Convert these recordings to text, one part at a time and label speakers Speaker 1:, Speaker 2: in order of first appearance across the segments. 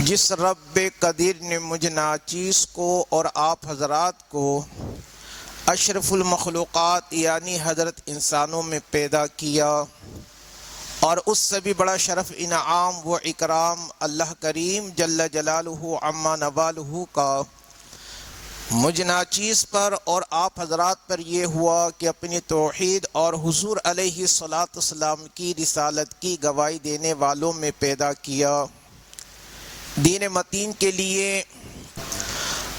Speaker 1: جس رب قدیر نے مجھ ناچیز کو اور آپ حضرات کو اشرف المخلوقات یعنی حضرت انسانوں میں پیدا کیا، اور اس سے بھی بڑا شرف انعام و اکرام اللہ کریم جل جلالہ عما نوالہ کا مجھ ناچیز پر اور آپ حضرات پر یہ ہوا کہ اپنی توحید اور حضور علیہ الصلاۃ والسلام کی رسالت کی گواہی دینے والوں میں پیدا کیا۔ دین متین کے لیے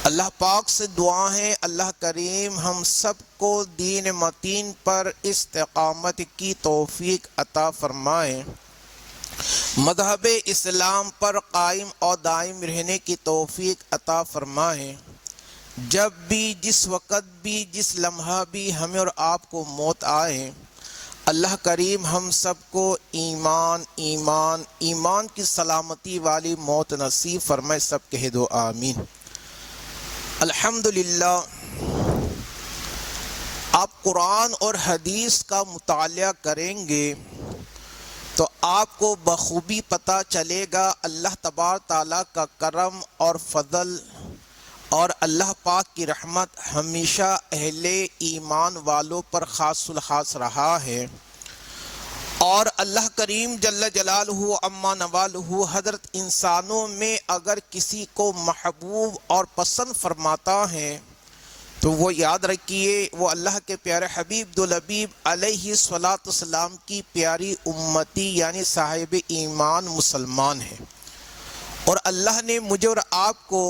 Speaker 1: اللہ پاک سے دعا ہے اللہ کریم ہم سب کو دین متین پر استقامت کی توفیق عطا فرمائے، مذہب اسلام پر قائم اور دائم رہنے کی توفیق عطا فرمائے۔ جب بھی جس وقت بھی جس لمحہ بھی ہمیں اور آپ کو موت آئے، اللہ کریم ہم سب کو ایمان ایمان ایمان کی سلامتی والی موت نصیب فرمائے، سب کہہ دو آمین۔ الحمدللہ، آپ قرآن اور حدیث کا مطالعہ کریں گے تو آپ کو بخوبی پتہ چلے گا اللہ تبارک تعالیٰ کا کرم اور فضل اور اللہ پاک کی رحمت ہمیشہ اہل ایمان والوں پر خاص الخاص رہا ہے، اور اللہ کریم جل جلالہ عما نوالہ حضرت انسانوں میں اگر کسی کو محبوب اور پسند فرماتا ہے تو وہ یاد رکھیے وہ اللہ کے پیارے حبیب دولبیب علیہ الصلاۃ والسلام کی پیاری امتی یعنی صاحب ایمان مسلمان ہے، اور اللہ نے مجھے اور آپ کو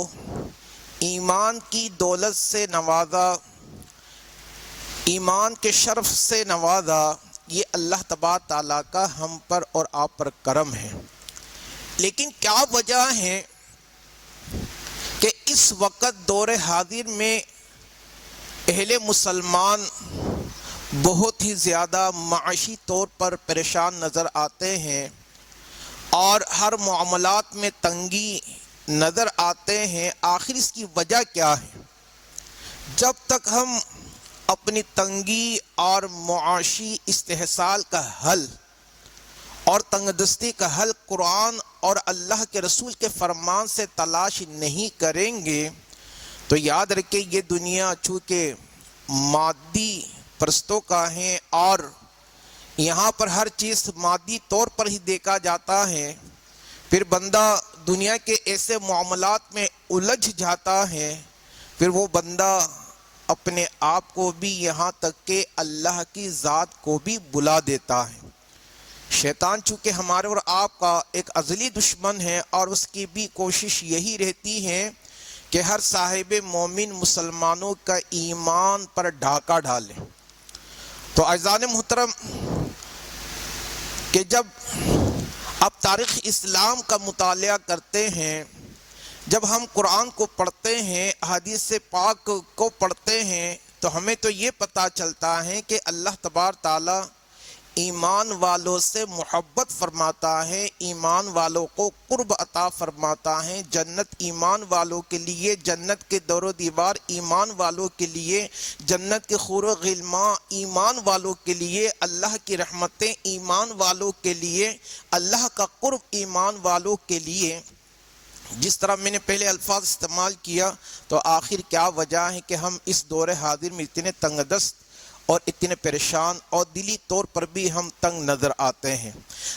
Speaker 1: ایمان کی دولت سے نوازا، ایمان کے شرف سے نوازا۔ یہ اللہ تبارک تعالیٰ کا ہم پر اور آپ پر کرم ہے، لیکن کیا وجہ ہے کہ اس وقت دور حاضر میں اہل مسلمان بہت ہی زیادہ معاشی طور پر پریشان نظر آتے ہیں اور ہر معاملات میں تنگی نظر آتے ہیں؟ آخر اس کی وجہ کیا ہے؟ جب تک ہم اپنی تنگی اور معاشی استحصال کا حل اور تنگ دستی کا حل قرآن اور اللہ کے رسول کے فرمان سے تلاش نہیں کریں گے تو یاد رکھیں یہ دنیا چونکہ مادی پرستوں کا ہے اور یہاں پر ہر چیز مادی طور پر ہی دیکھا جاتا ہے، پھر بندہ دنیا کے ایسے معاملات میں الجھ جاتا ہے، پھر وہ بندہ اپنے آپ کو بھی یہاں تک کہ اللہ کی ذات کو بھی بلا دیتا ہے۔ شیطان چونکہ ہمارے اور آپ کا ایک ازلی دشمن ہے اور اس کی بھی کوشش یہی رہتی ہے کہ ہر صاحب مومن مسلمانوں کا ایمان پر ڈھاکہ ڈالے۔ تو عزیزان محترم کہ جب آپ تاریخ اسلام کا مطالعہ کرتے ہیں، جب ہم قرآن کو پڑھتے ہیں، حدیث پاک کو پڑھتے ہیں، تو ہمیں تو یہ پتہ چلتا ہے کہ اللہ تبارک تعالیٰ ایمان والوں سے محبت فرماتا ہے، ایمان والوں کو قرب عطا فرماتا ہے، جنت ایمان والوں کے لیے، جنت کے دور و دیوار ایمان والوں کے لیے، جنت کے حور و غلمان ایمان والوں کے لیے، اللہ کی رحمتیں ایمان والوں کے لیے، اللہ کا قرب ایمان والوں کے لیے۔ جس طرح میں نے پہلے الفاظ استعمال کیا تو آخر کیا وجہ ہے کہ ہم اس دور حاضر میں اتنے تنگ دست اور اتنے پریشان اور دلی طور پر بھی ہم تنگ نظر آتے ہیں؟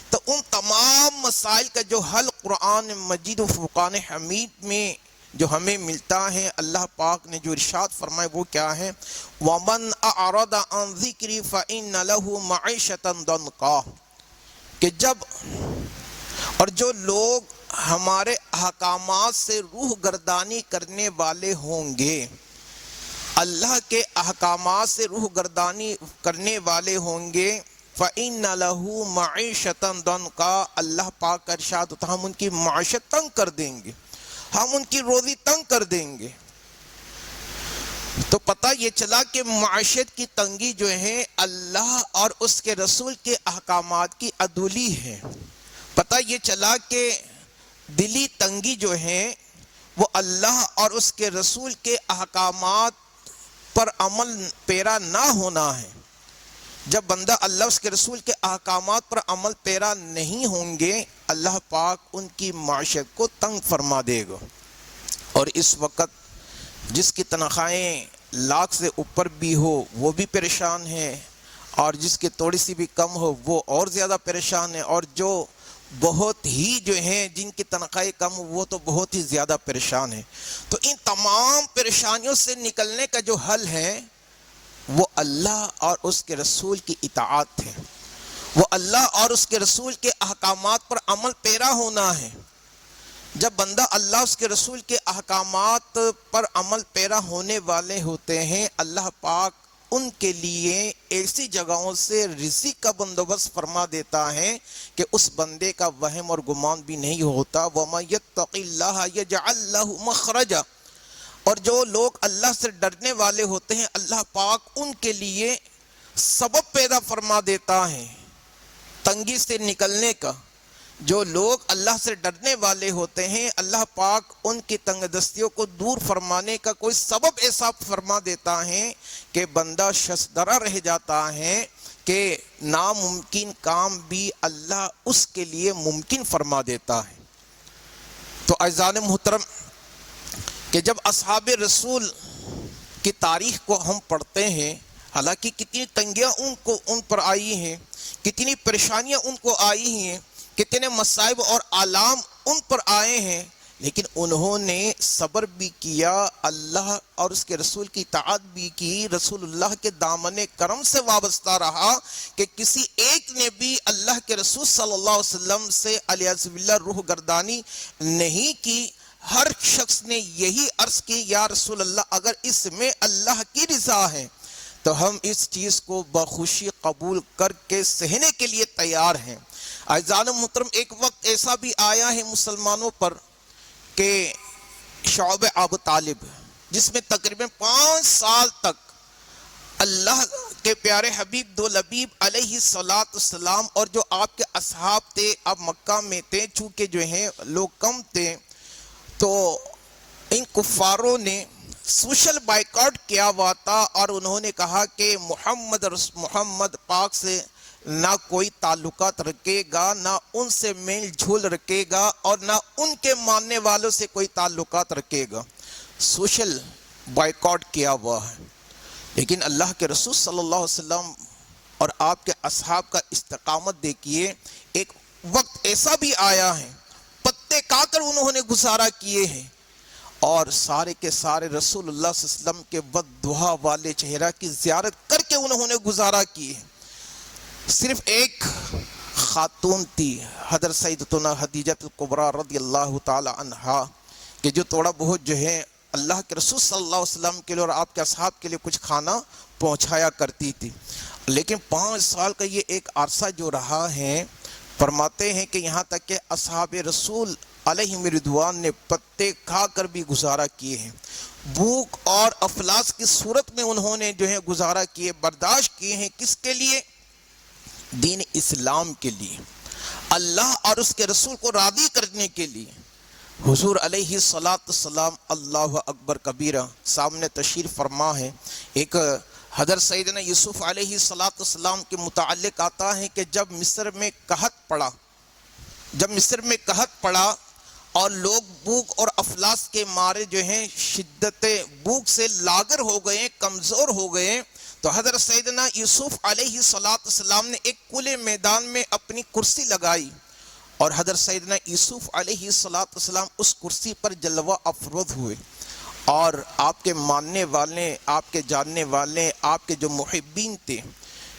Speaker 1: تو ان تمام مسائل کا جو حل قرآن مجید و فرقان حمید میں جو ہمیں ملتا ہے، اللہ پاک نے جو ارشاد فرمائے وہ کیا ہے؟ وَمَنْ أَعْرَضَ عَنْ ذِكْرِي فَإِنَّ لَهُ مَعِيشَةً ضَنْكًا، کہ جب اور جو لوگ ہمارے احکامات سے روح گردانی کرنے والے ہوں گے، اللہ کے احکامات سے روح گردانی کرنے والے ہوں گے، فَإِنَّ لَهُ مَعِيشَةً ضَنْكًا، اللہ پاک کا ارشاد ہوتا ہم ان کی معیشت تنگ کر دیں گے، ہم ان کی روزی تنگ کر دیں گے۔ تو پتہ یہ چلا کہ معیشت کی تنگی جو ہے اللہ اور اس کے رسول کے احکامات کی عدولی ہے۔ پتہ یہ چلا کہ دلی تنگی جو ہے وہ اللہ اور اس کے رسول کے احکامات پر عمل پیرا نہ ہونا ہے۔ جب بندہ اللہ اس کے رسول کے احکامات پر عمل پیرا نہیں ہوں گے، اللہ پاک ان کی معیشت کو تنگ فرما دے گا۔ اور اس وقت جس کی تنخواہیں لاکھ سے اوپر بھی ہو وہ بھی پریشان ہے، اور جس کی تھوڑی سی بھی کم ہو وہ اور زیادہ پریشان ہے، اور جو بہت ہی جو ہیں جن کی تنخواہیں کم ہو وہ تو بہت ہی زیادہ پریشان ہیں۔ تو ان تمام پریشانیوں سے نکلنے کا جو حل ہے وہ اللہ اور اس کے رسول کی اطاعت ہے، وہ اللہ اور اس کے رسول کے احکامات پر عمل پیرا ہونا ہے۔ جب بندہ اللہ اس کے رسول کے احکامات پر عمل پیرا ہونے والے ہوتے ہیں، اللہ پاک ان کے لیے ایسی جگہوں سے رزق کا بندوبست فرما دیتا ہے کہ اس بندے کا وہم اور گمان بھی نہیں ہوتا۔ وَمَن يَتَّقِ اللَّهَ يَجْعَل لَّهُ مَخْرَجًا، اور جو لوگ اللہ سے ڈرنے والے ہوتے ہیں اللہ پاک ان کے لیے سبب پیدا فرما دیتا ہے تنگی سے نکلنے کا۔ جو لوگ اللہ سے ڈرنے والے ہوتے ہیں اللہ پاک ان کی تنگ دستیوں کو دور فرمانے کا کوئی سبب ایسا فرما دیتا ہے کہ بندہ ششدرہ رہ جاتا ہے کہ ناممکن کام بھی اللہ اس کے لیے ممکن فرما دیتا ہے۔ تو اعزان محترم کہ جب اصحاب رسول کی تاریخ کو ہم پڑھتے ہیں، حالانکہ کتنی تنگیاں ان پر آئی ہیں، کتنی پریشانیاں ان کو آئی ہیں، کتنے مصائب اور آلام ان پر آئے ہیں، لیکن انہوں نے صبر بھی کیا، اللہ اور اس کے رسول کی اطاعت بھی کی، رسول اللہ کے دامن کرم سے وابستہ رہا کہ کسی ایک نے بھی اللہ کے رسول صلی اللہ علیہ وسلم سے علیہ باللہ روح گردانی نہیں کی۔ ہر شخص نے یہی عرض کی یا رسول اللہ اگر اس میں اللہ کی رضا ہے تو ہم اس چیز کو بخوشی قبول کر کے سہنے کے لیے تیار ہیں۔ اعزان محترم ایک وقت ایسا بھی آیا ہے مسلمانوں پر کہ شعب ابو طالب جس میں تقریباً 5 سال تک اللہ کے پیارے حبیب دو لبیب علیہ السلام اور جو آپ کے اصحاب تھے، اب مکہ میں تھے، چونکہ جو ہیں لوگ کم تھے، تو ان کفاروں نے سوشل بائیکاٹ کیا ہوا تھا اور انہوں نے کہا کہ محمد پاک سے نہ کوئی تعلقات رکھے گا، نہ ان سے میل جھول رکھے گا، اور نہ ان کے ماننے والوں سے کوئی تعلقات رکھے گا۔ سوشل بائیکاٹ کیا ہوا ہے، لیکن اللہ کے رسول صلی اللہ علیہ وسلم اور آپ کے اصحاب کا استقامت دیکھیے۔ ایک وقت ایسا بھی آیا ہے پتے کھا کر انہوں نے گزارا کیے ہیں، اور سارے کے سارے رسول اللہ صلی اللہ علیہ وسلم کے بددعا والے چہرہ کی زیارت کر کے انہوں نے گزارا کیے ہیں۔ صرف ایک خاتون تھی حضرت سیدتنا خدیجہ الکبریٰ رضی اللہ تعالی عنہا کہ جو تھوڑا بہت جو ہے اللہ کے رسول صلی اللہ علیہ وسلم کے لیے اور آپ کے اصحاب کے لیے کچھ کھانا پہنچایا کرتی تھی۔ لیکن 5 سال کا یہ ایک عرصہ جو رہا ہے، فرماتے ہیں کہ یہاں تک کہ اصحاب رسول علیہم رضوان نے پتے کھا کر بھی گزارا کیے ہیں، بھوک اور افلاس کی صورت میں انہوں نے جو ہے گزارا کیے، برداشت کیے ہیں۔ کس کے لیے؟ دین اسلام کے لیے، اللہ اور اس کے رسول کو راضی کرنے کے لیے۔ حضور علیہ السلام اللہ اکبر کبیرہ سامنے تشریف فرما ہے۔ ایک حضرت سیدنا یوسف علیہ السلام کے متعلق آتا ہے کہ جب مصر میں قحط پڑا اور لوگ بھوک اور افلاس کے مارے جو ہیں شدت بھوک سے لاغر ہو گئے، کمزور ہو گئے، تو حضرت سیدنا یوسف علیہ السلام نے ایک کھلے میدان میں اپنی کرسی لگائی، اور حضرت سیدنا یوسف علیہ السلام اس کرسی پر جلوہ افروز ہوئے، اور آپ کے ماننے والے، آپ کے جاننے والے، آپ کے جو محبین تھے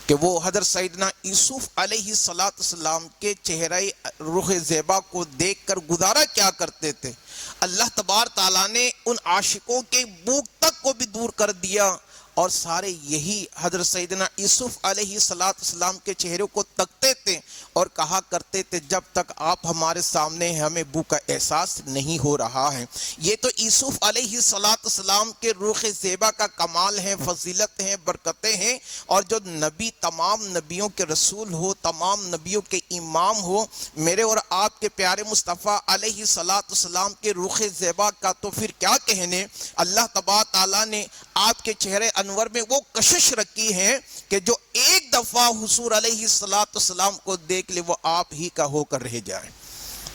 Speaker 1: کہ وہ حضرت سیدنا یوسف علیہ السلام کے چہرہ رخ زیبا کو دیکھ کر گزارا کیا کرتے تھے۔ اللہ تبارک تعالیٰ نے ان عاشقوں کے بھوک تک کو بھی دور کر دیا، اور سارے یہی حضرت سیدنا یوسف علیہ السلام کے چہروں کو تکتے تھے اور کہا کرتے تھے جب تک آپ ہمارے سامنے ہیں ہمیں بھوک کا احساس نہیں ہو رہا ہے۔ یہ تو یوسف علیہ السلام کے روح زیبا کا کمال ہے، فضیلت ہیں، برکتیں ہیں، اور جو نبی تمام نبیوں کے رسول ہو، تمام نبیوں کے امام ہو، میرے اور آپ کے پیارے مصطفیٰ علیہ السلام کے روح زیبا کا تو پھر کیا کہنے۔ اللہ تبارک تعالیٰ نے آپ کے چہرے انور میں وہ کشش رکھی ہے کہ جو ایک دفعہ حضور علیہ السلام کو دیکھ لے وہ آپ ہی کا ہو کر رہ جائے۔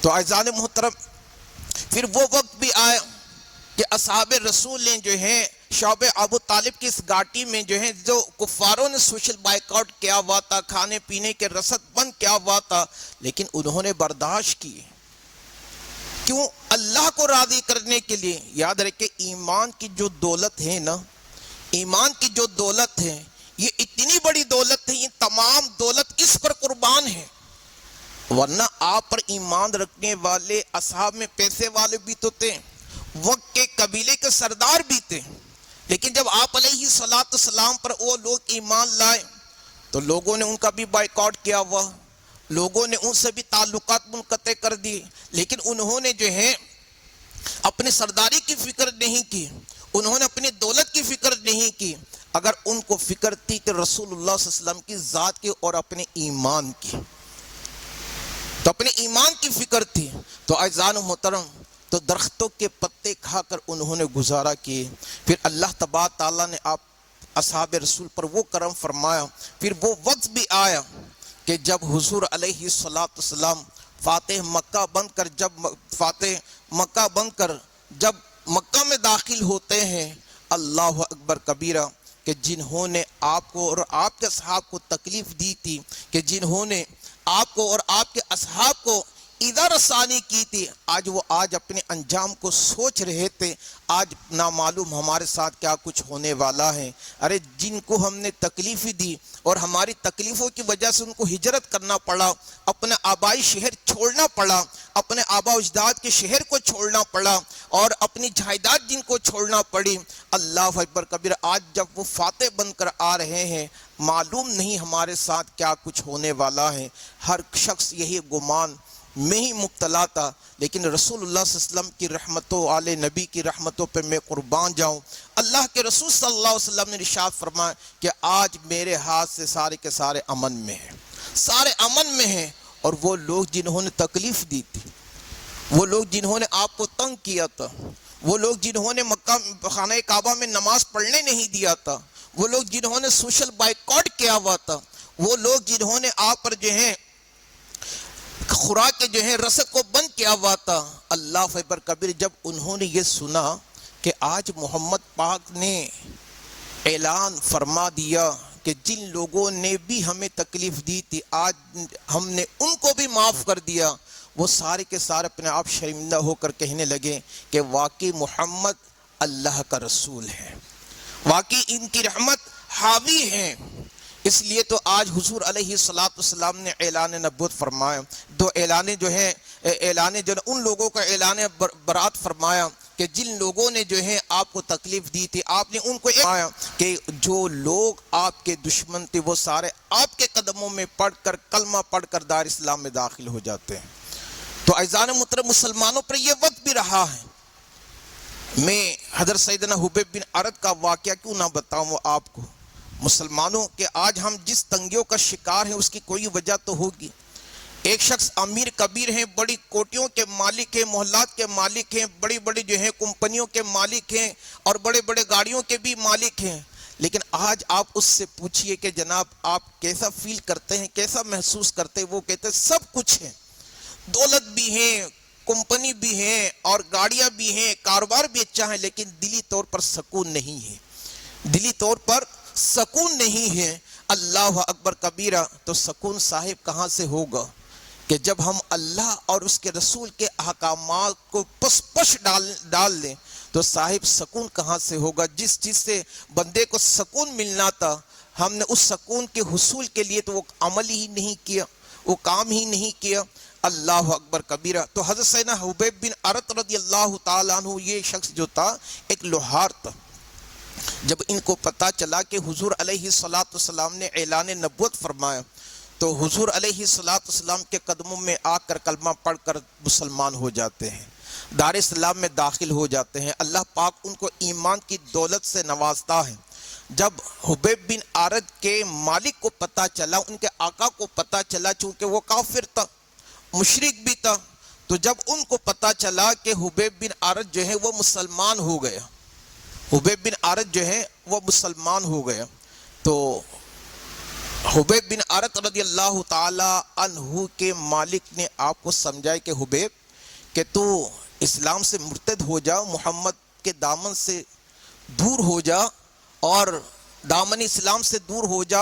Speaker 1: تو اعزان محترم، پھر وہ وقت بھی آیا کہ اصحاب رسول نے جو ہے شعب ابو طالب کی اس گھاٹی میں جو ہے جو کفاروں نے سوشل بائیکاٹ کیا ہوا تھا، کھانے پینے کے رسد بند کیا ہوا تھا، لیکن انہوں نے برداشت کی۔ کیوں؟ اللہ کو راضی کرنے کے لیے۔ یاد رکھے ایمان کی جو دولت ہے نا، ایمان کی جو دولت ہے یہ اتنی بڑی دولت ہے، یہ تمام دولت اس پر قربان ہے۔ ورنہ آپ پر ایمان رکھنے والے اصحاب میں پیسے والے بھی تو تھے، وقت کے قبیلے کے سردار بھی تھے، لیکن جب آپ علیہ السلام پر وہ لوگ ایمان لائے تو لوگوں نے ان کا بھی بائیکاٹ کیا ہوا، لوگوں نے ان سے بھی تعلقات منقطع کر دیے، لیکن انہوں نے جو ہے اپنے سرداری کی فکر نہیں کی، انہوں نے اپنی دولت کی فکر نہیں کی۔ اگر ان کو فکر تھی کہ رسول اللہ صلی اللہ علیہ وسلم کی ذات کی اور اپنے ایمان کی، تو اپنے ایمان کی فکر تھی، تو اعزان محترم تو درختوں کے پتے کھا کر انہوں نے گزارا کیے۔ پھر اللہ تبارک تعالیٰ نے آپ اصحاب رسول پر وہ کرم فرمایا۔ پھر وہ وقت بھی آیا کہ جب حضور علیہ السلام فاتح مکہ بن کر جب مکہ میں داخل ہوتے ہیں، اللہ اکبر کبیرہ، کہ جنہوں نے آپ کو اور آپ کے اصحاب کو تکلیف دی تھی، کہ جنہوں نے آپ کو اور آپ کے اصحاب کو ایذا رسانی کی تھی، آج اپنے انجام کو سوچ رہے تھے، آج نامعلوم ہمارے ساتھ کیا کچھ ہونے والا ہے۔ ارے جن کو ہم نے تکلیف دی اور ہماری تکلیفوں کی وجہ سے ان کو ہجرت کرنا پڑا، اپنے آبائی شہر چھوڑنا پڑا، اپنے آبا اجداد کے شہر کو چھوڑنا پڑا اور اپنی جائیداد جن کو چھوڑنا پڑی، اللہ اکبر کبیر، آج جب وہ فاتح بن کر آ رہے ہیں، معلوم نہیں ہمارے ساتھ کیا کچھ ہونے والا ہے۔ ہر شخص یہی گمان میں ہی مبتلا تھا، لیکن رسول اللہ صلی اللہ علیہ وسلم کی رحمتوں، آل نبی کی رحمتوں پہ میں قربان جاؤں۔ اللہ کے رسول صلی اللہ علیہ وسلم نے ارشاد فرمایا کہ آج میرے ہاتھ سے سارے کے سارے امن میں ہیں، سارے امن میں ہیں۔ اور وہ لوگ جنہوں نے تکلیف دی تھی، وہ لوگ جنہوں نے آپ کو تنگ کیا تھا، وہ لوگ جنہوں نے مکہ خانہ کعبہ میں نماز پڑھنے نہیں دیا تھا، وہ لوگ جنہوں نے سوشل بائیکاٹ کیا ہوا تھا، وہ لوگ جنہوں نے آپ پر جو ہے خوراک کے جو ہے رسد کو بند کیا ہوا تھا، اللہ اکبر کبیر، جب انہوں نے یہ سنا کہ آج محمد پاک نے اعلان فرما دیا کہ جن لوگوں نے بھی ہمیں تکلیف دی تھی آج ہم نے ان کو بھی معاف کر دیا، وہ سارے کے سارے اپنے آپ شرمندہ ہو کر کہنے لگے کہ واقعی محمد اللہ کا رسول ہے، واقعی ان کی رحمت حاوی ہے۔ اس لیے تو آج حضور علیہ السلام نے اعلان نبوت فرمایا، دو اعلان جو ہے ان لوگوں کا اعلان برات فرمایا کہ جن لوگوں نے جو ہے آپ کو تکلیف دی تھی، آپ نے ان کو فرمایا کہ جو لوگ آپ کے دشمن تھے وہ سارے آپ کے قدموں میں کلمہ پڑھ کر دار اسلام میں داخل ہو جاتے ہیں۔ تو اعزان محترم مسلمانوں پر یہ وقت بھی رہا ہے۔ میں حضرت سیدنا حبیب بن عرد کا واقعہ کیوں نہ بتاؤں آپ کو؟ مسلمانوں کے آج ہم جس تنگیوں کا شکار ہیں اس کی کوئی وجہ تو ہوگی۔ ایک شخص امیر کبیر ہیں، بڑی کوٹیوں کے مالک ہیں، محلات کے مالک ہیں، بڑی بڑی جو ہیں کمپنیوں کے مالک ہیں اور بڑے بڑے گاڑیوں کے بھی مالک ہیں، لیکن آج آپ اس سے پوچھئے کہ جناب آپ کیسا فیل کرتے ہیں، کیسا محسوس کرتے ہیں؟ وہ کہتے ہیں سب کچھ ہے، دولت بھی ہیں، کمپنی بھی ہیں اور گاڑیاں بھی ہیں، کاروبار بھی اچھا ہے، لیکن دلی طور پر سکون نہیں ہے، دلی طور پر سکون نہیں ہے۔ اللہ اکبر کبیرہ، تو سکون صاحب کہاں سے ہوگا کہ جب ہم اللہ اور اس کے رسول کے احکامات کو پش ڈال دیں تو صاحب سکون کہاں سے ہوگا؟ جس چیز سے بندے کو سکون ملنا تھا ہم نے اس سکون کے حصول کے لیے تو وہ عمل ہی نہیں کیا، وہ کام ہی نہیں کیا۔ اللہ اکبر کبیرہ۔ تو حضرت سیدنا حبیب بن عرد رضی اللہ تعالیٰ عنہ، یہ شخص جو تھا ایک لوہار تھا۔ جب ان کو پتا چلا کہ حضور علیہ السلام نے اعلان نبوت فرمایا تو حضور علیہ السلام کے قدموں میں آ کر کلمہ پڑھ کر مسلمان ہو جاتے ہیں، دار اسلام میں داخل ہو جاتے ہیں۔ اللہ پاک ان کو ایمان کی دولت سے نوازتا ہے۔ جب حبیب بن عرد کے مالک کو پتا چلا، ان کے آقا کو پتا چلا، چونکہ وہ کافر تھا، مشرک بھی تھا، تو جب ان کو پتا چلا کہ حبیب بن عرد جو ہے وہ مسلمان ہو گیا حبیب بن عارت جو ہے وہ مسلمان ہو گیا. تو حبیب بن عارت رضی اللہ تعالی عنہ کے مالک نے آپ کو سمجھایا کہ حبیب کہ تو اسلام سے مرتد ہو جا، محمد کے دامن سے دور ہو جا اور دامن اسلام سے دور ہو جا،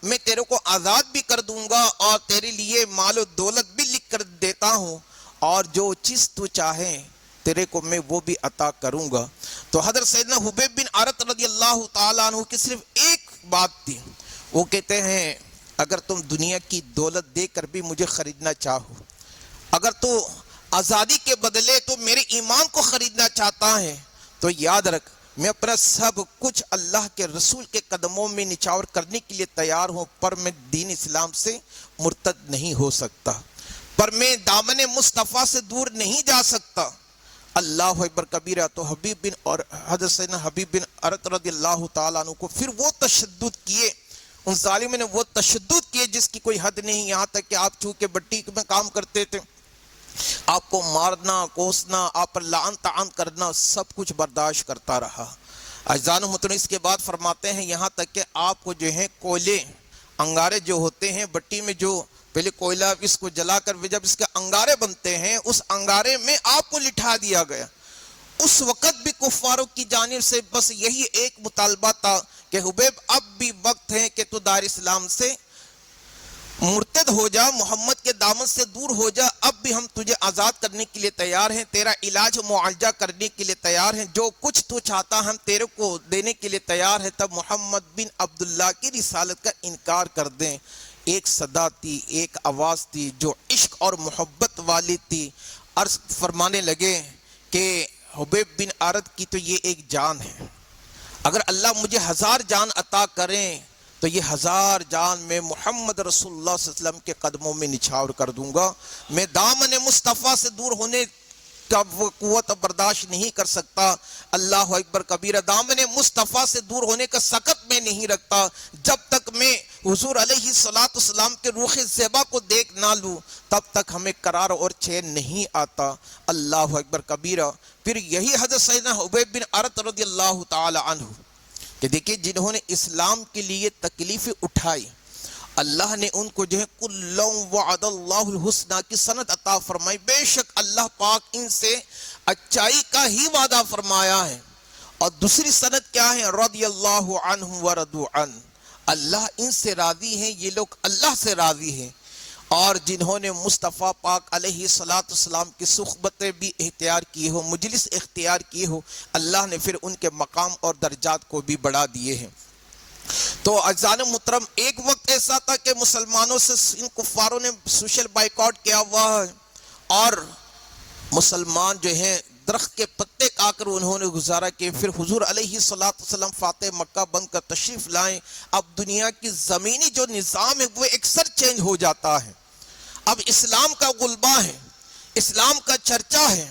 Speaker 1: میں تیرے کو آزاد بھی کر دوں گا اور تیرے لیے مال و دولت بھی لکھ کر دیتا ہوں، اور جو چیز تو چاہے تیرے کو میں وہ بھی عطا کروں گا. تو حضرت سیدنا حبیب بن عارت رضی اللہ تعالیٰ عنہ کی صرف ایک بات تھی، وہ کہتے ہیں اگر تم دنیا کی دولت دے کر بھی مجھے خریدنا چاہو، اگر تو آزادی کے بدلے تو میرے ایمان کو خریدنا چاہتا ہے، تو یاد رکھ میں اپنا سب کچھ اللہ کے رسول کے قدموں میں نچھاور کرنے کے لیے تیار ہوں، پر میں دین اسلام سے مرتد نہیں ہو سکتا، پر میں دامن مصطفیٰ سے دور نہیں جا سکتا. اللہ اکبر کبیرہ. تو حبیب بن اور حضرت سیدنا حبیب بن عارت رضی اللہ تعالیٰ عنہ کو پھر وہ تشدد کیے، ان ظالموں نے وہ تشدد کیے جس کی کوئی حد نہیں، یہاں تک کہ آپ چونکہ بٹی میں کام کرتے تھے، آپ کو مارنا، کوسنا، آپ پر لعن طعن کرنا، سب کچھ برداشت کرتا رہا. اعزان محترم اس کے بعد فرماتے ہیں یہاں تک کہ آپ کو جو ہے کوئلے، انگارے جو ہوتے ہیں بٹی میں، جو پہلے کوئلہ اس کو جلا کر جب اس کے انگارے بنتے ہیں، اس انگارے میں آپ کو لٹھا دیا گیا. اس وقت بھی کفاروں کی جانب سے بس یہی ایک مطالبہ تھا کہ حبیب اب بھی وقت ہے کہ تو دار اسلام سے مرتد ہو جا، محمد کے دامن سے دور ہو جا، اب بھی ہم تجھے آزاد کرنے کے لیے تیار ہیں، تیرا علاج معالجہ کرنے کے لیے تیار ہیں، جو کچھ تو چاہتا ہم تیرے کو دینے کے لیے تیار ہیں. تب محمد بن عبداللہ کی رسالت کا انکار کر دیں. ایک صدا تھی، ایک آواز تھی جو عشق اور محبت والی تھی. عرض فرمانے لگے کہ حبیب بن عارت کی تو یہ ایک جان ہے، اگر اللہ مجھے 1000 جان عطا کریں تو یہ 1000 جان میں محمد رسول اللہ صلی اللہ علیہ وسلم کے قدموں میں نچھاور کر دوں گا. میں دامن مصطفیٰ سے دور ہونے کا قوت برداشت نہیں کر سکتا. اللہ اکبر کبیرہ. دامن مصطفیٰ سے دور ہونے کا سقط میں نہیں رکھتا جب تک میں حضور علیہ السلام کے روح زیبا کو دیکھ نہ لوں، تب تک ہمیں قرار اور چین نہیں آتا. اللہ اکبر کبیرہ. پھر یہی حضرت سیدنا حبیب بن عارت رضی اللہ تعالی عنہ کہ دیکھیں جنہوں نے اسلام کے لیے تکلیفیں اٹھائی، اللہ نے ان کو جو ہے کُلًّا وعد اللہ الحسنى کی سند عطا فرمائی. بے شک اللہ پاک ان سے اچائی کا ہی وعدہ فرمایا ہے. اور دوسری سند کیا ہے؟ رضی اللہ عنہم ورضوا عنہ، اللہ ان سے راضی ہیں، یہ لوگ اللہ سے راضی ہیں. اور جنہوں نے مصطفیٰ پاک علیہ السلام کی صحبتیں بھی اختیار کی ہو، مجلس اختیار کی ہو، اللہ نے پھر ان کے مقام اور درجات کو بھی بڑھا دیے ہیں. تو اعزان محترم ایک وقت ایسا تھا کہ مسلمانوں سے ان کفاروں نے سوشل بائیکاٹ کیا ہوا ہے، اور مسلمان جو ہیں درخت کے پتے کھا کر انہوں نے گزارا کہ پھر حضور علیہ السلام فاتح مکہ بن کر تشریف لائیں. اب دنیا کی زمینی جو نظام ہے وہ اکثر چینج ہو جاتا ہے. اب اسلام کا غلبہ ہے، اسلام کا چرچا ہے،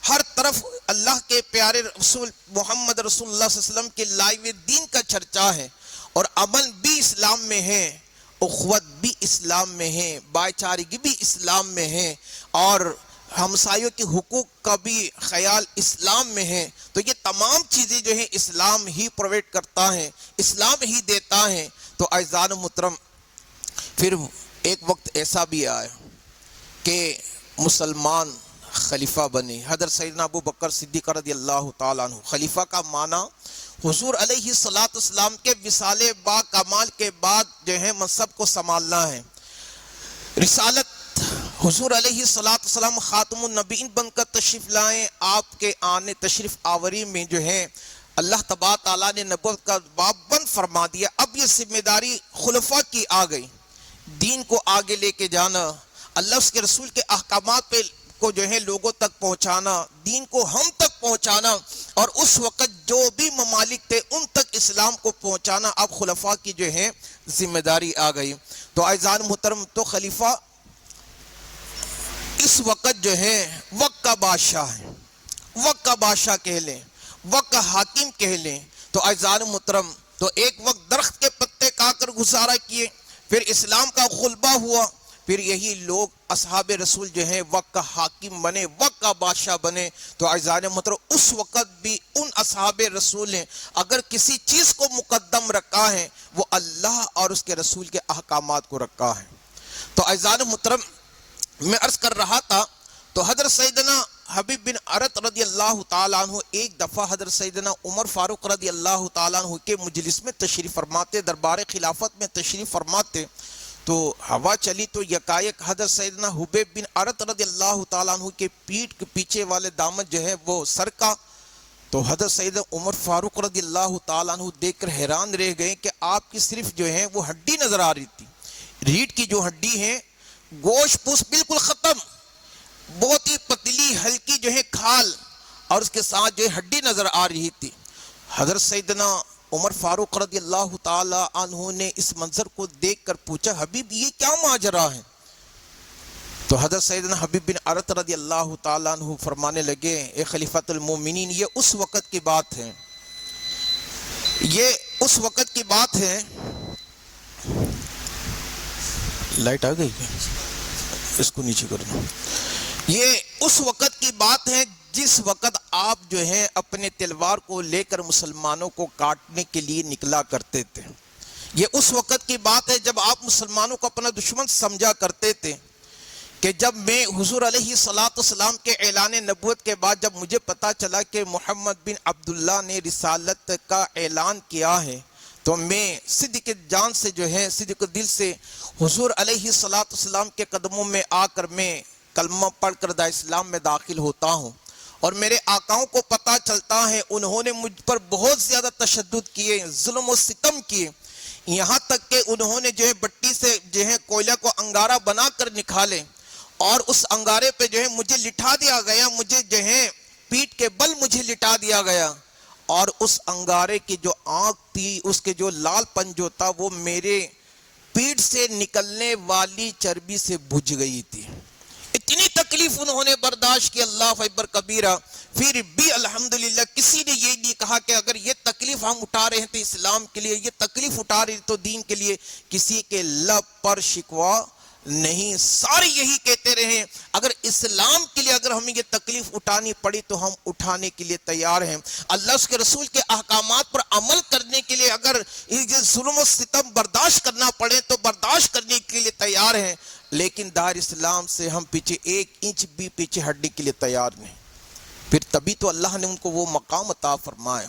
Speaker 1: ہر طرف اللہ کے پیارے رسول محمد رسول اللہ صلی اللہ علیہ وسلم کے لائے ہوئے دین کا چرچا ہے، اور امن بھی اسلام میں ہے، اخوت بھی اسلام میں ہے، بھائی چارگی بھی اسلام میں ہے، اور ہمسایوں کے حقوق کا بھی خیال اسلام میں ہے. تو یہ تمام چیزیں جو ہیں اسلام ہی پرووائڈ کرتا ہے، اسلام ہی دیتا ہے. تو اعزان محترم پھر ایک وقت ایسا بھی آیا کہ مسلمان خلیفہ بنے. حضرت سیدنا ابو بکر صدیق رضی اللہ تعالیٰ عنہ. خلیفہ کا معنی حضور علیہ السلام کے وصال با کمال کے بعد جو ہے منصب کو سنبھالنا ہے. رسالت حضور علیہ السلام خاتم النبیین بن کر تشریف لائیں. آپ کے آنے تشریف آوری میں جو ہے اللہ تبارک تعالیٰ نے نبوت کا باب بند فرما دیا. اب یہ ذمہ داری خلفاء کی آ گئی، دین کو آگے لے کے جانا، اللہ اس کے رسول کے احکامات پہ کو جو ہے لوگوں تک پہنچانا، دین کو ہم تک پہنچانا، اور اس وقت جو بھی ممالک تھے ان تک اسلام کو پہنچانا اب خلفاء کی جو ہے ذمہ داری آ گئی. تو اعزان محترم تو خلیفہ اس وقت جو ہے وقت کا بادشاہ ہے، وقت کا بادشاہ کہہ لیں، وقت کا حاکم کہہ لیں. تو اعزان محترم تو ایک وقت درخت کے پتے کھا کر گزارا کیے، پھر اسلام کا غلبہ ہوا، پھر یہی لوگ اصحاب رسول جو ہیں وقت کا حاکم بنے، وقت کا بادشاہ بنے، تو اعزائے محترم اس وقت بھی ان اصحاب رسول نے اگر کسی چیز کو مقدم رکھا ہے وہ اللہ اور اس کے رسول کے احکامات کو رکھا ہے۔ تو اعزائے محترم میں عرض کر رہا تھا، تو حضرت سیدنا حبیب بن عرط رضی اللہ تعالیٰ عنہ ایک دفعہ حضرت سیدنا عمر فاروق رضی اللہ تعالیٰ عنہ کے مجلس میں تشریف فرماتے، دربار خلافت میں تشریف فرماتے، تو ہوا چلی تو یکایک حضرت سیدنا حبیب بن عرط رضی اللہ تعالیٰ عنہ کے پیٹھ کے پیچھے والے دامن جو ہے وہ سرکا، تو حضرت سیدنا عمر فاروق رضی اللہ تعالیٰ عنہ دیکھ کر حیران رہ گئے کہ آپ کی صرف جو ہے وہ ہڈی نظر آ رہی تھی، ریڑھ کی جو ہڈی ہے، گوشت پوست بالکل ختم، بہت ہی پتلی ہلکی جو ہے کھال، اور اس کے ساتھ جو ہے ہڈی نظر آ رہی تھی۔ حضرت سیدنا عمر فاروق رضی اللہ تعالی عنہ نے اس منظر کو دیکھ کر پوچھا، حبیب یہ کیا ماجرا ہے؟ تو حضرت سیدنا حبیب بن عرط رضی اللہ تعالی عنہ فرمانے لگے، اے خلیفۃ المومنین، یہ اس وقت کی بات ہے، یہ اس وقت کی بات ہے۔ لائٹ آ گئی، اس کو نیچے کرنا۔ یہ اس وقت کی بات ہے جس وقت آپ جو ہیں اپنے تلوار کو لے کر مسلمانوں کو کاٹنے کے لیے نکلا کرتے تھے۔ یہ اس وقت کی بات ہے جب آپ مسلمانوں کو اپنا دشمن سمجھا کرتے تھے، کہ جب میں حضور علیہ السلام کے اعلان نبوت کے بعد جب مجھے پتا چلا کہ محمد بن عبداللہ نے رسالت کا اعلان کیا ہے، تو میں صدق جان سے جو ہے صدق دل سے حضور علیہ السلام کے قدموں میں آ کر میں کلمہ پڑھ کر اسلام میں داخل ہوتا ہوں، اور میرے آقاؤں کو پتہ چلتا ہے انہوں نے مجھ پر بہت زیادہ تشدد کیے، ظلم و ستم کیے، یہاں تک کہ انہوں نے جو ہے بٹی سے جو ہے کوئلہ کو انگارہ بنا کر نکالے، اور اس انگارے پہ جو ہے مجھے لٹھا دیا گیا، مجھے جو ہے پیٹھ کے بل مجھے لٹا دیا گیا، اور اس انگارے کی جو آنکھ تھی، اس کے جو لال پن جو تھا، وہ میرے پیٹھ سے نکلنے والی چربی سے بجھ گئی تھی۔ اتنی تکلیف انہوں نے برداشت کی، اللہ اکبر کبیرہ، پھر بھی الحمدللہ کسی نے یہ نہیں کہا کہ اگر یہ تکلیف ہم اٹھا رہے ہیں تو اسلام کے لیے، یہ تکلیف اٹھا رہے ہیں تو دین کے لیے، کسی کے لب پر شکوہ نہیں، سارے یہی کہتے رہے اگر اسلام کے لیے اگر ہمیں یہ تکلیف اٹھانی پڑی تو ہم اٹھانے کے لیے تیار ہیں، اللہ اس کے رسول کے احکامات پر عمل کرنے کے لیے اگر یہ ظلم و ستم برداشت کرنا پڑے تو برداشت کرنے کے لیے تیار ہیں، لیکن دار اسلام سے ہم پیچھے ایک انچ بھی پیچھے ہٹنے کے لیے تیار نہیں۔ پھر تبھی تو اللہ نے ان کو وہ مقام عطا فرمایا،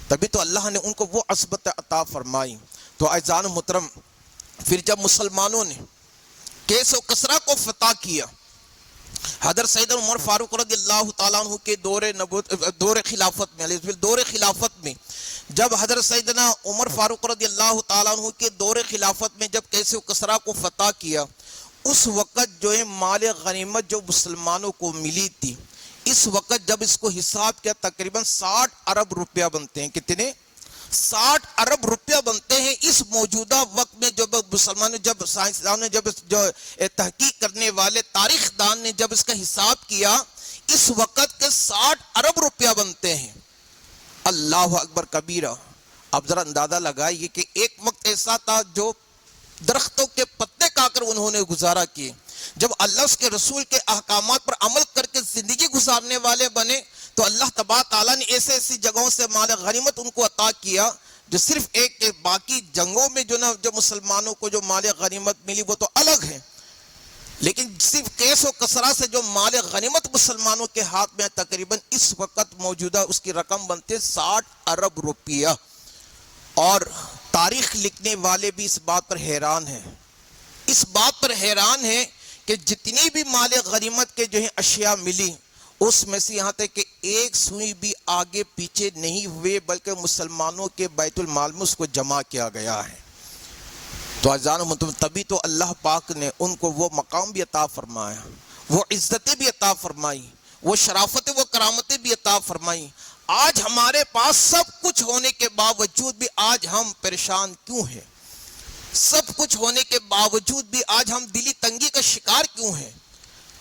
Speaker 1: تبھی تو اللہ نے ان کو وہ عصبت عطا فرمائی۔ تو اعزائے محترم، پھر جب مسلمانوں نے کیس و کسرا کو فتح کیا، حضرت سیدنا عمر فاروق رضی اللہ تعالیٰ عنہ کے دور خلافت میں جب حضرت سیدنا عمر فاروق رضی اللہ تعالیٰ عنہ کے دور خلافت میں جب کیس و کسرا کو فتح کیا، اس وقت جو ہے مال غنیمت جو مسلمانوں کو ملی تھی، اس وقت جب اس کو حساب کیا تقریباً 60 ارب روپیہ بنتے ہیں۔ کتنے؟ 60 ارب روپیہ بنتے ہیں اس موجودہ وقت میں۔ جب مسلمانوں، جب سائنسدانوں نے، جب جو تحقیق کرنے والے تاریخ دان نے جب اس کا حساب کیا، اس وقت کے 60 ارب روپیہ بنتے ہیں۔ اللہ اکبر کبیرہ۔ اب ذرا اندازہ لگائیے کہ ایک وقت ایسا تھا جو درختوں کے پتے کھا کر انہوں نے گزارا کیے، جب اللہ اس کے رسول کے احکامات پر عمل کر کے زندگی گزارنے والے بنے تو اللہ تبارک تعالیٰ نے ایسی جگہوں سے مال غنیمت ان کو عطا کیا جو صرف ایک باقی جنگوں میں جو مسلمانوں کو جو مال غنیمت ملی وہ تو الگ ہے، لیکن صرف کیس و کسرا سے جو مال غنیمت مسلمانوں کے ہاتھ میں تقریباً اس وقت موجودہ اس کی رقم بنتے 60 ارب روپیہ۔ اور تاریخ لکھنے والے بھی اس بات پر حیران ہیں، اس بات پر حیران ہیں کہ جتنی بھی مال غنیمت کے جو ہیں اشیاء ملی، اس میں سے یہاں تک کہ ایک سوئی بھی آگے پیچھے نہیں ہوئے، بلکہ مسلمانوں کے بیت المال میں اس کو جمع کیا گیا ہے۔ تو عزیزان، تبھی تو اللہ پاک نے ان کو وہ مقام بھی عطا فرمایا، وہ عزتیں بھی عطا فرمائی، وہ شرافتیں، وہ کرامتیں بھی عطا فرمائی۔ آج ہمارے پاس سب کچھ ہونے کے باوجود بھی آج ہم پریشان کیوں ہیں؟ سب کچھ ہونے کے باوجود بھی آج ہم دلی تنگی کا شکار کیوں ہیں؟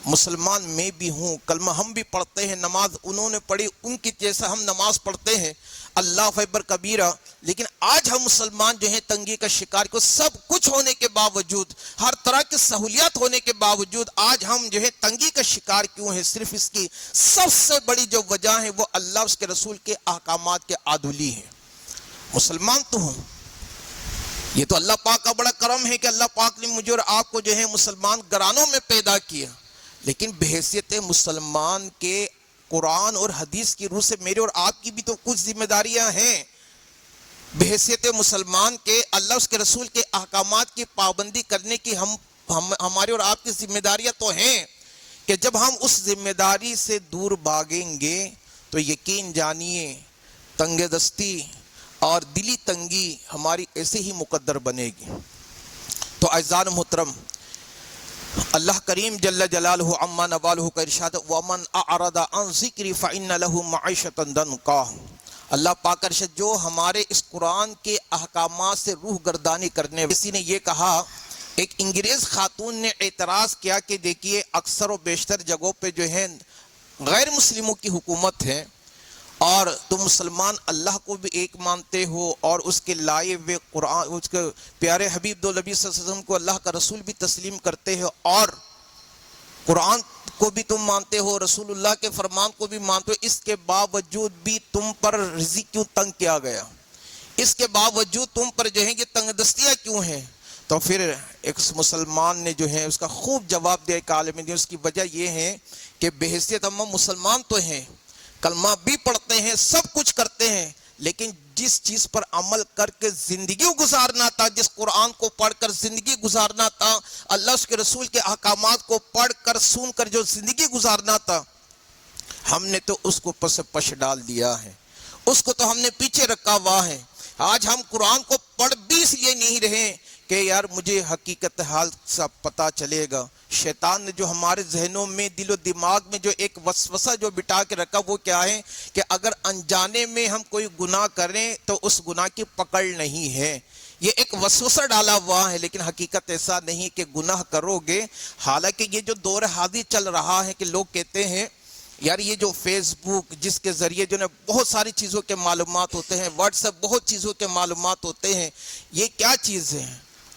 Speaker 1: مسلمان میں بھی ہوں، کلمہ ہم بھی پڑھتے ہیں، نماز انہوں نے پڑھی ان کی جیسا ہم نماز پڑھتے ہیں، اللہ اکبر کبیرہ، لیکن آج ہم مسلمان جو ہیں تنگی کا شکار کو سب کچھ ہونے کے باوجود، ہر طرح کی سہولیات ہونے کے باوجود آج ہم جو ہے تنگی کا شکار کیوں ہیں؟ صرف اس کی سب سے بڑی جو وجہ ہے وہ اللہ اس کے رسول کے احکامات کے عدولی ہیں۔ مسلمان تو ہوں، یہ تو اللہ پاک کا بڑا کرم ہے کہ اللہ پاک نے مجھے اور آپ کو جو ہے مسلمان گھرانوں میں پیدا کیا، لیکن بحیثیت مسلمان کے قرآن اور حدیث کی روح سے میرے اور آپ کی بھی تو کچھ ذمہ داریاں ہیں۔ بحیثیت مسلمان کے اللہ اس کے رسول کے احکامات کی پابندی کرنے کی ہمارے اور آپ کی ذمہ داریاں تو ہیں کہ جب ہم اس ذمہ داری سے دور بھاگیں گے تو یقین جانیے تنگ دستی اور دلی تنگی ہماری ایسے ہی مقدر بنے گی۔ تو اعزان محترم، اللہ کریم جل جلالہ عما نوالہ کا ارشاد وَمَنْ أَعْرَضَ عَنْ ذِكْرِي فَإِنَّ لَهُ مَعِيشَةً ضَنْكًا، اللہ پاک کا ارشاد جو ہمارے اس قرآن کے احکامات سے روح گردانی کرنے، کسی نے یہ کہا، ایک انگریز خاتون نے اعتراض کیا کہ دیکھیے اکثر و بیشتر جگہوں پہ جو ہے غیر مسلموں کی حکومت ہے اور تم مسلمان اللہ کو بھی ایک مانتے ہو اور اس کے لائے ہوئے قرآن، اس کے پیارے حبیب دو نبی صلی اللہ علیہ وسلم کو اللہ کا رسول بھی تسلیم کرتے ہو اور قرآن کو بھی تم مانتے ہو، رسول اللہ کے فرمان کو بھی مانتے ہو، اس کے باوجود بھی تم پر رزق کیوں تنگ کیا گیا؟ اس کے باوجود تم پر جو ہے یہ تنگ دستیاں کیوں ہیں؟ تو پھر ایک مسلمان نے جو ہے اس کا خوب جواب دیا، ایک عالم نے، اس کی وجہ یہ ہے کہ بحیثیت ہم مسلمان تو ہیں، کلمہ بھی پڑھتے ہیں، سب کچھ کرتے ہیں، لیکن جس چیز پر عمل کر کے زندگی گزارنا تھا، جس قرآن کو پڑھ کر زندگی گزارنا تھا، اللہ اس کے رسول کے احکامات کو پڑھ کر سن کر جو زندگی گزارنا تھا، ہم نے تو اس کو پس پش ڈال دیا ہے، اس کو تو ہم نے پیچھے رکھا ہوا ہے۔ آج ہم قرآن کو پڑھ بھی اس لیے نہیں رہے کہ یار مجھے حقیقت حال سا پتہ چلے گا۔ شیطان نے جو ہمارے ذہنوں میں، دل و دماغ میں جو ایک وسوسہ جو بٹا کے رکھا وہ کیا ہے کہ اگر انجانے میں ہم کوئی گناہ کریں تو اس گناہ کی پکڑ نہیں ہے، یہ ایک وسوسہ ڈالا ہوا ہے، لیکن حقیقت ایسا نہیں کہ گناہ کرو گے۔ حالانکہ یہ جو دور حاضر چل رہا ہے کہ لوگ کہتے ہیں یار یہ جو فیس بک جس کے ذریعے جو بہت ساری چیزوں کے معلومات ہوتے ہیں، واٹس ایپ بہت چیزوں کے معلومات ہوتے ہیں، یہ کیا چیز ہے؟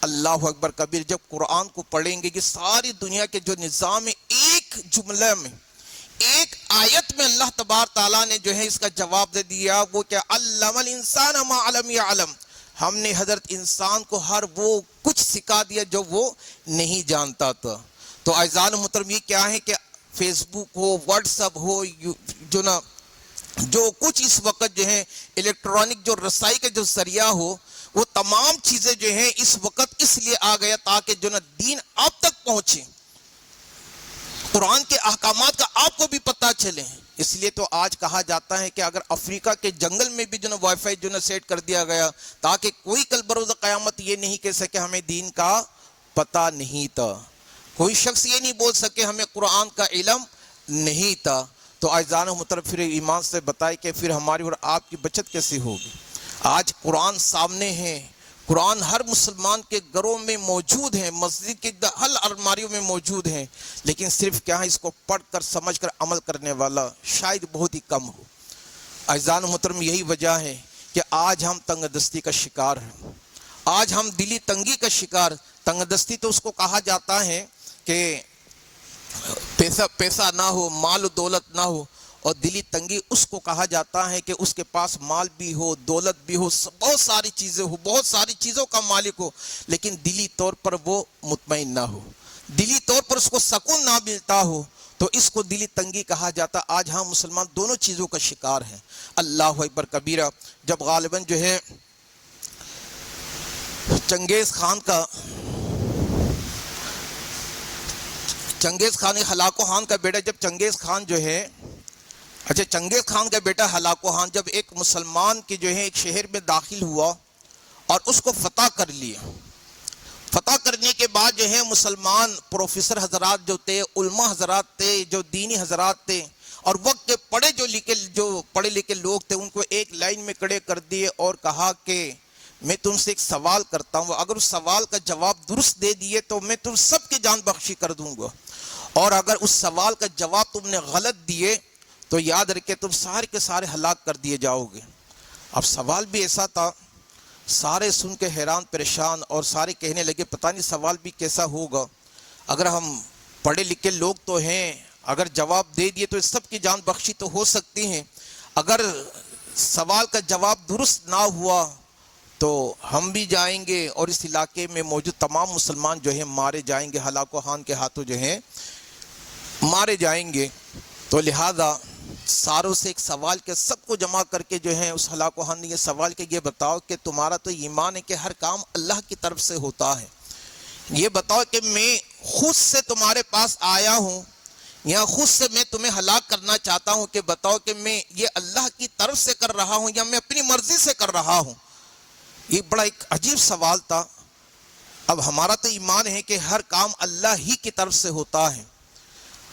Speaker 1: اللہ اکبر کبیر، جب قرآن کو پڑھیں گے کہ ساری دنیا کے جو نظام ہے ایک جملہ میں، ایک آیت میں اللہ تبارک تعالیٰ نے جو ہے اس کا جواب دے دیا، وہ کیا؟ علم الانسان ما لم یعلم، ہم نے حضرت انسان کو ہر وہ کچھ سکھا دیا جو وہ نہیں جانتا تھا۔ تو اعزان محترم یہ کیا ہے کہ فیس بک ہو، واٹس ایپ ہو، جو کچھ اس وقت جو ہے الیکٹرانک جو رسائی کا جو ذریعہ ہو، وہ تمام چیزیں جو ہیں اس وقت اس لیے آ گیا تاکہ جو دین آپ تک پہنچے، قرآن کے احکامات کا آپ کو بھی پتہ چلے۔ اس لیے تو آج کہا جاتا ہے کہ اگر افریقہ کے جنگل میں بھی جو وائی فائی جو سیٹ کر دیا گیا تاکہ کوئی کل بروز قیامت یہ نہیں کہہ سکے ہمیں دین کا پتہ نہیں تھا، کوئی شخص یہ نہیں بول سکے ہمیں قرآن کا علم نہیں تھا۔ تو اعزان محترم پھر ایمان سے بتائے کہ پھر ہماری اور آپ کی بچت کیسے ہوگی؟ آج قرآن سامنے ہے، قرآن ہر مسلمان کے گھروں میں موجود ہے، مسجد کی ہر الماریوں میں موجود ہے، لیکن صرف کیا ہے اس کو پڑھ کر سمجھ کر عمل کرنے والا شاید بہت ہی کم ہو۔ اعزان محترم یہی وجہ ہے کہ آج ہم تنگ دستی کا شکار ہیں، آج ہم دلی تنگی کا شکار۔ تنگ دستی تو اس کو کہا جاتا ہے کہ پیسہ نہ ہو، مال و دولت نہ ہو، اور دلی تنگی اس کو کہا جاتا ہے کہ اس کے پاس مال بھی ہو، دولت بھی ہو، بہت ساری چیزیں ہو، بہت ساری چیزوں کا مالک ہو، لیکن دلی طور پر وہ مطمئن نہ ہو، دلی طور پر اس کو سکون نہ ملتا ہو، تو اس کو دلی تنگی کہا جاتا۔ آج ہم مسلمان دونوں چیزوں کا شکار ہیں۔ اللہ اکبر کبیرہ، جب غالباً جو ہے چنگیز خان ہلاکو خان کا بیٹا، جب چنگیز خان جو ہے چنگیز خان کا بیٹا ہلاکو خان جب ایک مسلمان کے جو ہے ایک شہر میں داخل ہوا اور اس کو فتح کر لیا، فتح کرنے کے بعد جو ہے مسلمان پروفیسر حضرات جو تھے، علماء حضرات تھے، جو دینی حضرات تھے، اور وقت کے پڑھے لکھے لوگ تھے، ان کو ایک لائن میں کھڑے کر دیے اور کہا کہ میں تم سے ایک سوال کرتا ہوں، اگر اس سوال کا جواب درست دے دیے تو میں تم سب کی جان بخشی کر دوں گا، اور اگر اس سوال کا جواب تم نے غلط دیے تو یاد رکھے تم سارے کے سارے ہلاک کر دیے جاؤ گے۔ اب سوال بھی ایسا تھا، سارے سن کے حیران پریشان، اور سارے کہنے لگے پتہ نہیں سوال بھی کیسا ہوگا، اگر ہم پڑھے لکھے لوگ تو ہیں، اگر جواب دے دیے تو اس سب کی جان بخشی تو ہو سکتی ہیں، اگر سوال کا جواب درست نہ ہوا تو ہم بھی جائیں گے اور اس علاقے میں موجود تمام مسلمان جو ہیں مارے جائیں گے، ہلاکو خان کے ہاتھوں جو ہیں مارے جائیں گے۔ تو لہذا ساروں سے ایک سوال کے سب کو جمع کر کے جو ہے اس ہلاکو خان نے یہ سوال کہ یہ بتاؤ کہ تمہارا تو ایمان ہے کہ ہر کام اللہ کی طرف سے ہوتا ہے، یہ بتاؤ کہ میں خود سے تمہارے پاس آیا ہوں یا خود سے میں تمہیں ہلاک کرنا چاہتا ہوں، کہ بتاؤ کہ میں یہ اللہ کی طرف سے کر رہا ہوں یا میں اپنی مرضی سے کر رہا ہوں۔ یہ بڑا ایک عجیب سوال تھا۔ اب ہمارا تو ایمان ہے کہ ہر کام اللہ ہی کی طرف سے ہوتا ہے۔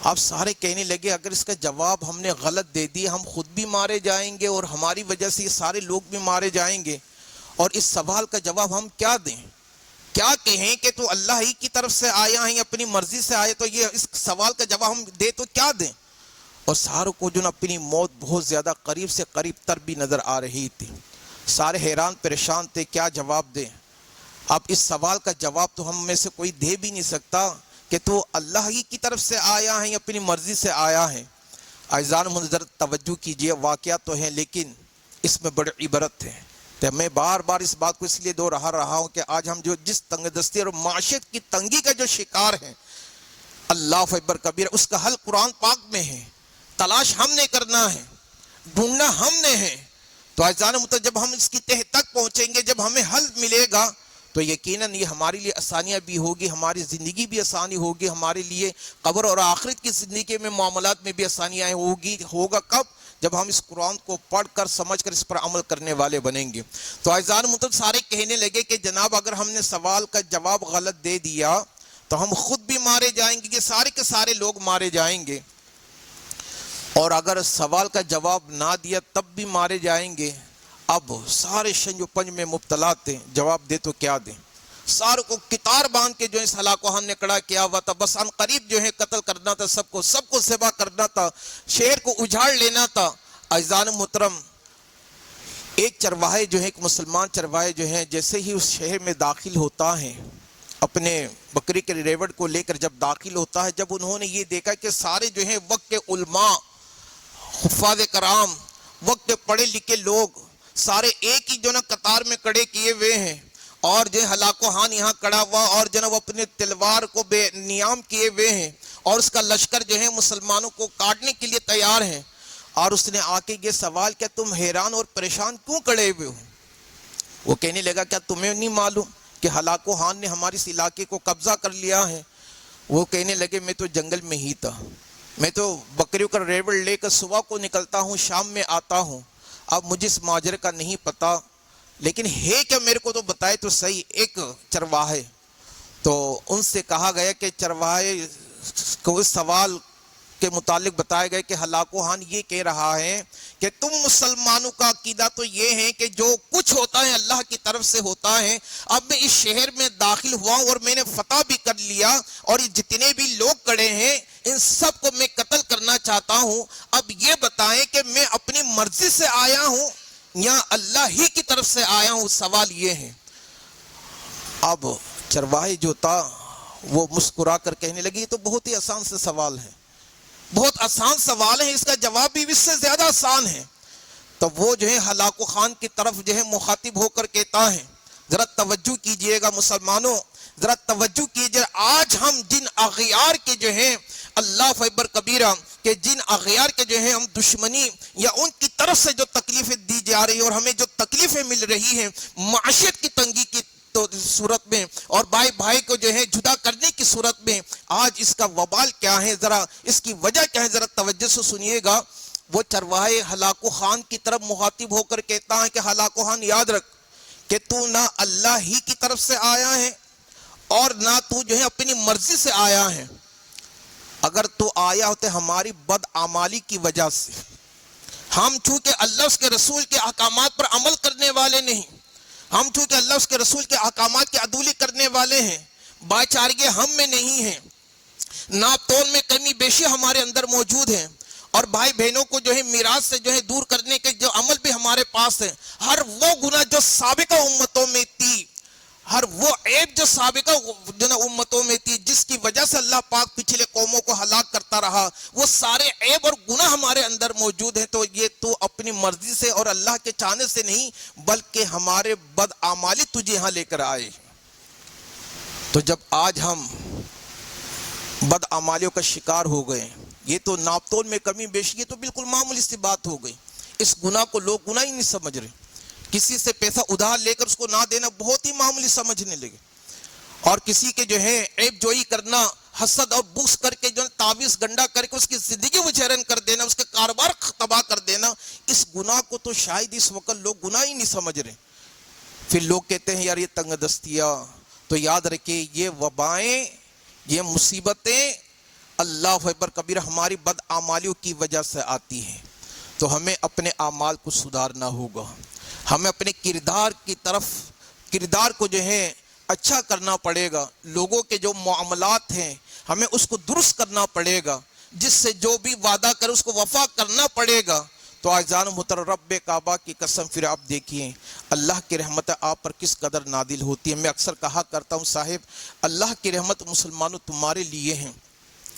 Speaker 1: آپ سارے کہنے لگے اگر اس کا جواب ہم نے غلط دے دی ہم خود بھی مارے جائیں گے اور ہماری وجہ سے یہ سارے لوگ بھی مارے جائیں گے، اور اس سوال کا جواب ہم کیا دیں، کیا کہیں کہ تو اللہ ہی کی طرف سے آیا ہے، اپنی مرضی سے آئے، تو یہ اس سوال کا جواب ہم دے تو کیا دیں؟ اور ساروں کو جو اپنی موت بہت زیادہ قریب سے قریب تر بھی نظر آ رہی تھی، سارے حیران پریشان تھے کیا جواب دیں۔ اب اس سوال کا جواب تو ہم میں سے کوئی دے بھی نہیں سکتا کہ تو اللہ ہی کی طرف سے آیا ہے یا اپنی مرضی سے آیا ہے۔ عزیزان منظر توجہ کیجئے، واقعات تو ہیں لیکن اس میں بڑی عبرت ہے۔ تو میں بار بار اس بات کو اس لیے دوہرا رہا ہوں کہ آج ہم جو جس تنگ دستی اور معاشیت کی تنگی کا جو شکار ہیں، اللہ اکبر کبیر، اس کا حل قرآن پاک میں ہے، تلاش ہم نے کرنا ہے، ڈھونڈنا ہم نے ہے۔ تو عزیزان محترم جب ہم اس کی تہ تک پہنچیں گے، جب ہمیں حل ملے گا تو یقیناً یہ ہمارے لیے آسانیاں بھی ہوگی، ہماری زندگی بھی آسانی ہوگی، ہمارے لیے قبر اور آخرت کی زندگی میں معاملات میں بھی آسانیاں ہوگا کب؟ جب ہم اس قرآن کو پڑھ کر سمجھ کر اس پر عمل کرنے والے بنیں گے۔ تو عزیزان محترم سارے کہنے لگے کہ جناب اگر ہم نے سوال کا جواب غلط دے دیا تو ہم خود بھی مارے جائیں گے، یہ سارے کے سارے لوگ مارے جائیں گے، اور اگر سوال کا جواب نہ دیا تب بھی مارے جائیں گے۔ اب سارے شنج و پنج میں مبتلا تھے، جواب دے تو کیا دیں؟ ساروں کو کتار باندھ کے جو اس ہلاکو خان نے کڑا کیا ہوا تھا، بس ان قریب جو ہے قتل کرنا تھا، سب کو ذبح کرنا تھا، شہر کو اجاڑ لینا تھا۔ عزیزان محترم ایک چرواہے جو ہے، ایک مسلمان چرواہے جو ہیں، جیسے ہی اس شہر میں داخل ہوتا ہے اپنے بکری کے ریوڑ کو لے کر جب داخل ہوتا ہے، جب انہوں نے یہ دیکھا کہ سارے جو ہیں وقت کے علماء، حفاظ کرام، وقت کے پڑھے لکھے لوگ سارے ایک ہی جو نا قطار میں کڑے کیے ہوئے ہیں، اور جو ہلاکو خان یہاں کڑا ہوا اور جناب اپنے تلوار کو بے نیام کیے ہوئے ہیں، اور اس کا لشکر جو ہے مسلمانوں کو کاٹنے کے لیے تیار ہیں، اور اس نے آ کے یہ سوال کیا تم حیران اور پریشان کیوں کڑے ہوئے ہو؟ وہ کہنے لگا کیا تمہیں نہیں معلوم کہ ہلاکو خان نے ہمارے اس علاقے کو قبضہ کر لیا ہے؟ وہ کہنے لگے میں تو جنگل میں ہی تھا، میں تو بکریوں کا ریوڑ لے کر صبح کو نکلتا ہوں، شام میں آتا ہوں، اب مجھے اس ماجرے کا نہیں پتا، لیکن ہے کہ میرے کو تو بتائے تو صحیح۔ ایک چرواہے تو ان سے کہا گیا کہ چرواہے کو اس سوال کے متعلق بتایا گیا کہ ہلاکو خان یہ کہہ رہا ہے کہ تم مسلمانوں کا عقیدہ تو یہ ہے کہ جو کچھ ہوتا ہے اللہ کی طرف سے ہوتا ہے، اب میں اس شہر میں داخل ہوا ہوں اور میں نے فتح بھی کر لیا، اور یہ جتنے بھی لوگ کڑے ہیں ان سب کو میں قتل کرنا چاہتا ہوں، اب یہ بتائیں کہ میں اپنی مرضی سے آیا ہوں یا اللہ ہی کی طرف سے آیا ہوں؟ سوال یہ ہے۔ اب چرواہے جو تھا وہ مسکرا کر کہنے لگی یہ تو بہت ہی آسان سے سوال ہے، بہت آسان سوال ہے، اس کا جواب بھی اس سے زیادہ آسان ہے۔ تو وہ جو ہے ہلاکو خان کی طرف جو ہے مخاطب ہو کر کہتا ہے، ذرا توجہ کیجئے گا مسلمانوں، ذرا توجہ کیجئے، آج ہم جن اغیار کے جو ہیں اللہ اکبر کبیرہ کہ جن اغیار کے جو ہیں ہم دشمنی یا ان کی طرف سے جو تکلیفیں دی جا رہی اور ہمیں جو تکلیفیں مل رہی ہیں معاشیت کی تنگی کی صورت میں اور بھائی بھائی کو جو ہے جدا کرنے کی صورت میں، آج اس کا وبال کیا ہے، ذرا اس کی وجہ کیا ہے، ذرا توجہ سے سنیے گا۔ وہ چرواہے ہلاکو خان کی طرف مخاطب ہو کر کہتا ہے کہ ہلاکو خان یاد رکھ کہ تو نہ اللہ ہی کی طرف سے آیا ہے اور نہ تو جو ہے اپنی مرضی سے آیا ہے، اگر تو آیا ہوتے ہماری بدعمالی کی وجہ سے، ہم چونکہ اللہ اس کے رسول کے احکامات پر عمل کرنے والے نہیں، ہم چونکہ اللہ اس کے رسول کے احکامات کی عدولی کرنے والے ہیں، باچارگی ہم میں نہیں ہیں، ناپ تول میں کمی بیشی ہمارے اندر موجود ہے، اور بھائی بہنوں کو جو ہے میراث سے جو ہے دور کرنے کے جو عمل بھی ہمارے پاس ہے۔ ہر وہ گناہ جو سابقہ امتوں میں تھی، ہر وہ عیب جو سابقہ امتوں میں تھی، جس کی وجہ سے اللہ پاک پچھلے قوموں کو ہلاک کرتا رہا، وہ سارے عیب اور گناہ ہمارے اندر موجود ہیں۔ تو یہ تو اپنی مرضی سے اور اللہ کے چاہنے سے نہیں، بلکہ ہمارے بدعمالی تجھے یہاں لے کر آئے۔ تو جب آج ہم بدعمالیوں کا شکار ہو گئے، یہ تو ناپ تول میں کمی بیشی، یہ تو بالکل معمولی سی بات ہو گئی۔ اس گناہ کو لوگ گناہ ہی نہیں سمجھ رہے، کسی سے پیسہ ادھار لے کر اس کو نہ دینا بہت ہی معمولی سمجھنے لگے، اور کسی کے جو ہے عیب جوئی کرنا، حسد اور بغض کر کے جو تعویذ گنڈا کر کے اس کی زندگی مجرن کر دینا، اس کے کاروبار تباہ کر دینا، اس گناہ کو تو شاید اس وقت لوگ گناہ ہی نہیں سمجھ رہے۔ پھر لوگ کہتے ہیں یار یہ تنگ دستیاں، تو یاد رکھیں یہ وبائیں، یہ مصیبتیں اللہ اکبر کبیرہ ہماری بدعمالیوں کی وجہ سے آتی ہیں۔ تو ہمیں اپنے اعمال کو سدھارنا ہوگا، ہمیں اپنے کردار کو جو ہے اچھا کرنا پڑے گا، لوگوں کے جو معاملات ہیں ہمیں اس کو درست کرنا پڑے گا، جس سے جو بھی وعدہ کرے اس کو وفا کرنا پڑے گا۔ تو عزیزان محترم، رب کعبہ کی قسم پھر آپ دیکھیے اللہ کی رحمت آپ پر کس قدر نازل ہوتی ہے۔ میں اکثر کہا کرتا ہوں صاحب، اللہ کی رحمت مسلمانوں تمہارے لیے ہیں،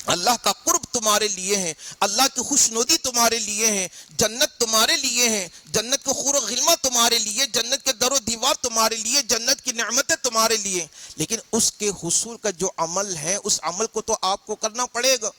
Speaker 1: اللہ کا قرب تمہارے لیے ہیں، اللہ کی خوشنودی تمہارے لیے ہیں، جنت تمہارے لیے ہیں، جنت کے خور و غلمہ تمہارے لیے، جنت کے در و دیوار تمہارے لیے، جنت کی نعمتیں تمہارے لیے، لیکن اس کے حصول کا جو عمل ہے اس عمل کو تو آپ کو کرنا پڑے گا۔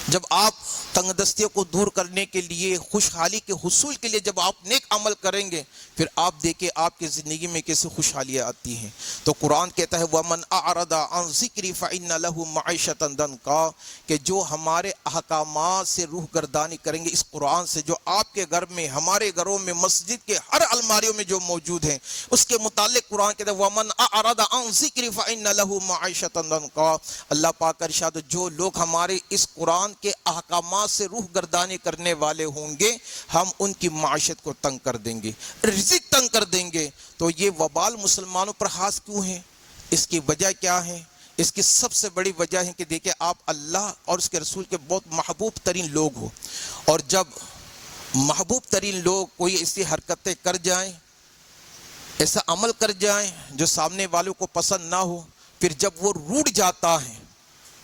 Speaker 1: جب آپ تنگ دستیوں کو دور کرنے کے لیے، خوشحالی کے حصول کے لیے جب آپ نیک عمل کریں گے، پھر آپ دیکھیں آپ کی زندگی میں کیسے خوشحالیاں آتی ہیں۔ تو قرآن کہتا ہے وَمَنْ أَعْرَضَ عَنْ ذِكْرِي فَإِنَّ لَهُ مَعِيشَةً ضَنْكًا، کہ جو ہمارے احکامات سے روح گردانی کریں گے، اس قرآن سے جو آپ کے گھر میں، ہمارے گھروں میں، مسجد کے ہر الماریوں میں جو موجود ہیں، اس کے متعلق قرآن کہتا ہے وَمَنْ أَعْرَضَ عَنْ ذِكْرِي فَإِنَّ لَهُ مَعِيشَةً ضَنْكًا۔ اللہ پاک کا ارشاد، جو لوگ ہمارے اس قرآن کے احکامات سے روح گردانی کرنے والے ہوں گے، ہم ان کی معاشت کو تنگ کر دیں گے، رزق تنگ کر دیں گے۔ تو یہ وبال مسلمانوں پر خاص کیوں ہے؟ اس کی وجہ کیا ہے؟ اس کی سب سے بڑی وجہ ہے کہ دیکھیں آپ اللہ اور اس کے رسول کے بہت محبوب ترین لوگ ہو، اور جب محبوب ترین لوگ کوئی ایسی حرکتیں کر جائیں، ایسا عمل کر جائیں جو سامنے والوں کو پسند نہ ہو، پھر جب وہ روٹ جاتا ہے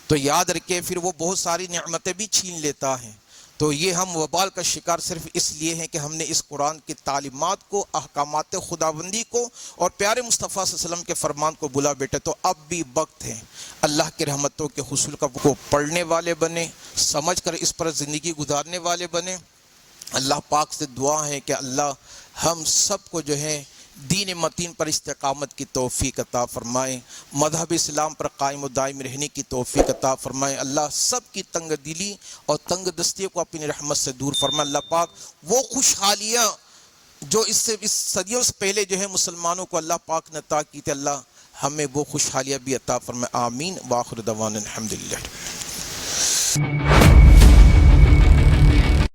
Speaker 1: تو یاد رکھیں پھر وہ بہت ساری نعمتیں بھی چھین لیتا ہے۔ تو یہ ہم وبال کا شکار صرف اس لیے ہیں کہ ہم نے اس قرآن کی تعلیمات کو، احکامات خداوندی کو اور پیارے مصطفیٰ صلی اللہ علیہ وسلم کے فرمان کو بلا بیٹھے۔ تو اب بھی وقت ہے اللہ کی رحمتوں کے حصول کا کو پڑھنے والے بنے، سمجھ کر اس پر زندگی گزارنے والے بنے۔ اللہ پاک سے دعا ہے کہ اللہ ہم سب کو جو ہے دین متین پر استقامت کی توفیق عطا فرمائے، مذہب اسلام پر قائم و دائم رہنے کی توفیق عطا فرمائے۔ اللہ سب کی تنگ دلی اور تنگ دستی کو اپنی رحمت سے دور فرمائے۔ اللہ پاک وہ خوشحالیاں جو اس صدیوں سے پہلے جو ہے مسلمانوں کو اللہ پاک نے عطا کی تھی، اللہ ہمیں وہ خوشحالیاں بھی عطا فرمائے۔ آمین۔ وآخر دعوانا الحمدللہ۔